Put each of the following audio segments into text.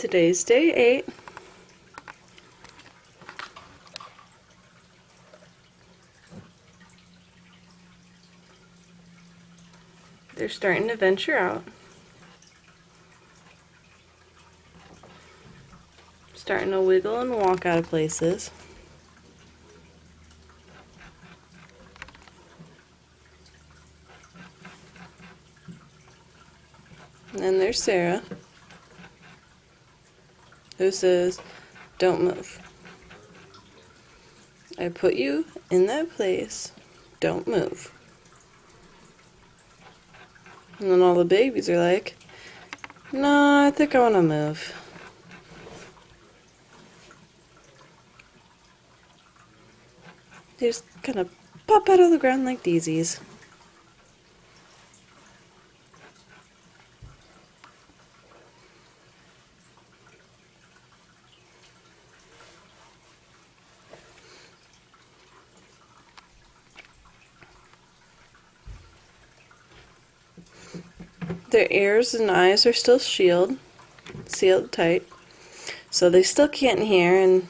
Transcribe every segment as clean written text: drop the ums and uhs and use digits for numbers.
Today's day 8. They're starting to venture out. Starting to wiggle and walk out of places. And then there's Sarah, who says, "Don't move. I put you in that place. Don't move." And then all the babies are like, "No, I think I want to move." They just kind of pop out of the ground like daisies. Their ears and eyes are still sealed tight, so they still can't hear, and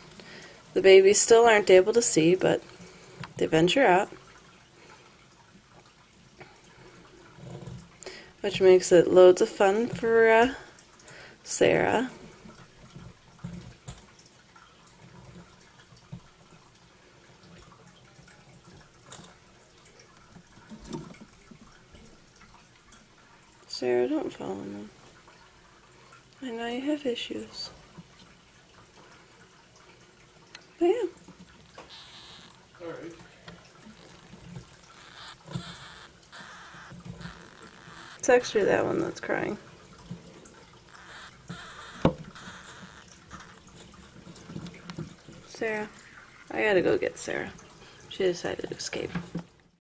the babies still aren't able to see, but they venture out, which makes it loads of fun for Sarah. Sarah, don't follow them. I know you have issues. But yeah. Alright. It's actually that one that's crying. Sarah. I gotta go get Sarah. She decided to escape.